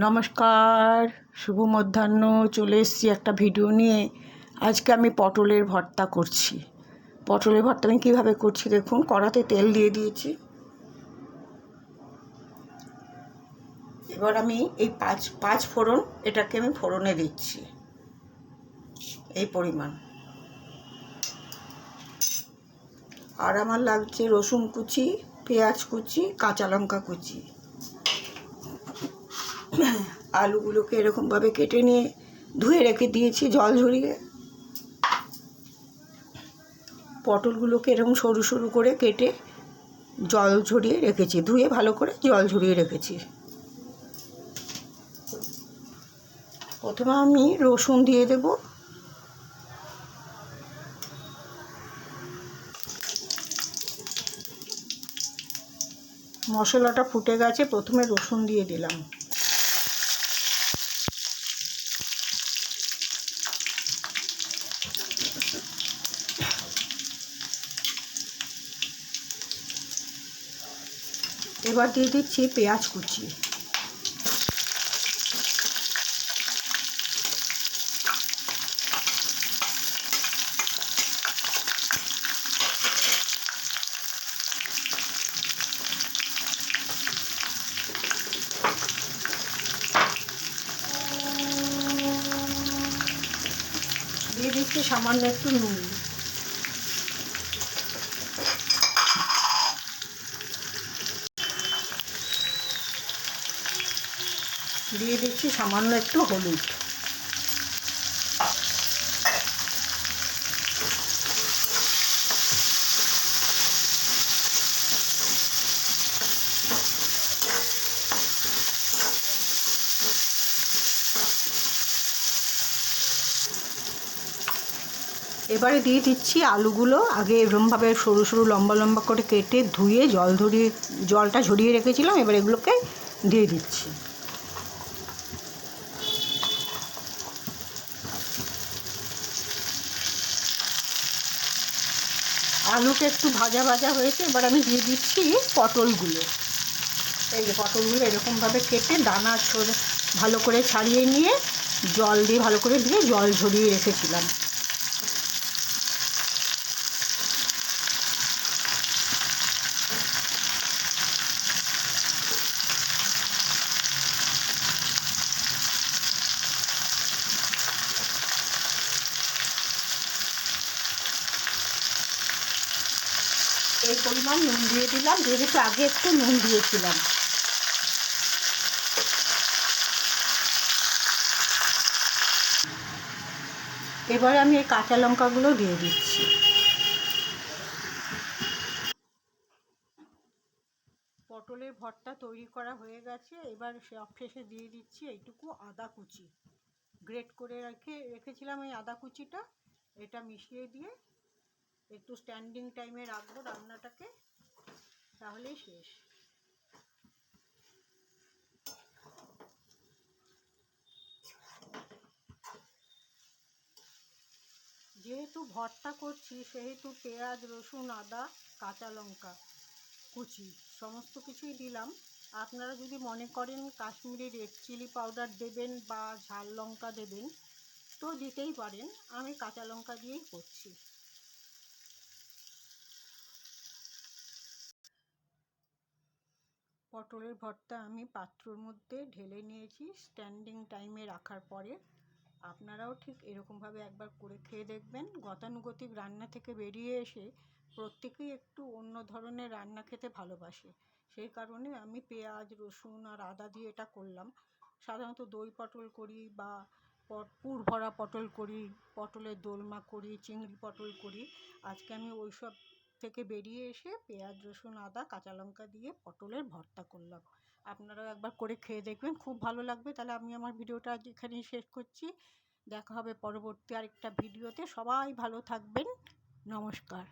নমস্কার, শুভ মধ্যাহ্ন। চলে এসেছি একটা ভিডিও নিয়ে। আজকে আমি পটলের ভর্তা করছি। পটলের ভর্তা আমি কীভাবে করছি দেখুন। কড়াতে তেল দিয়ে দিয়েছি। এবার আমি এই পাঁচ ফোড়ন এটাকে আমি ফোড়নে দিচ্ছি এই পরিমাণ। আর আমার লাগছে রসুন কুচি, পেঁয়াজ কুচি, কাঁচা লঙ্কা কুচি। আলুগুলোকে এরকমভাবে কেটে নিয়ে ধুয়ে রেখে দিয়েছি জল ঝরিয়ে। পটলগুলোকে এরকম সরু সরু করে কেটে জল ঝরিয়ে রেখেছি, ধুয়ে ভালো করে জল ঝরিয়ে রেখেছি। প্রথমে আমি রসুন দিয়ে দেব। মশলাটা ফুটে গেছে, প্রথমে রসুন দিয়ে দিলাম। এবার দিয়ে দিচ্ছি পেঁয়াজ কুচি। দিয়ে দিচ্ছি সামান্য একটু নুন। দিয়ে দিচ্ছি সামান্য একটু হলুদ। এবারে দিয়ে দিচ্ছি আলুগুলো। আগে এরকমভাবে সরু সরু লম্বা লম্বা করে কেটে ধুয়ে জলটা ঝরিয়ে রেখেছিলাম। এবার এগুলোকে দিয়ে দিচ্ছি। আলুটা একটু ভাজা ভাজা হয়েছে, এবার আমি দিয়ে দিচ্ছি পটলগুলো। এই যে পটলগুলো এরকমভাবে কেটে দানা ভালো করে ছাড়িয়ে নিয়ে জল দিয়ে ভালো করে দিয়ে জল ঝরিয়ে রেখেছিলাম। এই পরিমাণ নুন দিয়ে দিলাম, যেহেতু আগে একটু নুন দিয়েছিলাম। এবার আমি এই কাঁচা লঙ্কাগুলো দিয়ে দিচ্ছি। পটলের ভর্তা তৈরি করা হয়ে গেছে। এবার শেষে দিয়ে দিচ্ছি এইটুকু আদা কুচি। গ্রেট করে রেখেছিলাম এই আদা কুচিটা। এটা মিশিয়ে দিয়ে একটু স্ট্যান্ডিং টাইমে রাখবো রান্নাটাকে, তাহলেই শেষ। যেহেতু ভর্তা করছি সেহেতু পেঁয়াজ, রসুন, আদা, কাঁচা লঙ্কা কুচি সমস্ত কিছুই দিলাম। আপনারা যদি মনে করেন কাশ্মীরি রেড চিলি পাউডার দেবেন বা ঝাল লঙ্কা দেবেন তো দিতেই পারেন। আমি কাঁচা লঙ্কা দিয়েই করছি। পটলের ভর্তা আমি পাত্রর মধ্যে ঢেলে নিয়েছি স্ট্যান্ডিং টাইমে রাখার পরে। আপনারাও ঠিক এরকমভাবে একবার করে খেয়ে দেখবেন। গতানুগতিক রান্না থেকে বেরিয়ে এসে প্রত্যেকেই একটু অন্য ধরনের রান্না খেতে ভালোবাসে। সেই কারণে আমি পেঁয়াজ, রসুন আর আদা দিয়ে এটা করলাম। সাধারণত দই পটল করি বা পুর ভরা পটল করি, পটলের দোলমা করি, চিংড়ি পটল করি। আজকে আমি ওইসব থেকে বেরিয়ে এসে পেঁয়াজ, রসুন, আদা, কাঁচা লঙ্কা দিয়ে পটলের ভর্তা করলাম। আপনারাও একবার করে খেয়ে দেখবেন, খুব ভালো লাগবে। তাহলে আমি আমার ভিডিওটা আজ এখানেই শেষ করছি। দেখা হবে পরবর্তী আরেকটা ভিডিওতে। সবাই ভালো থাকবেন। নমস্কার।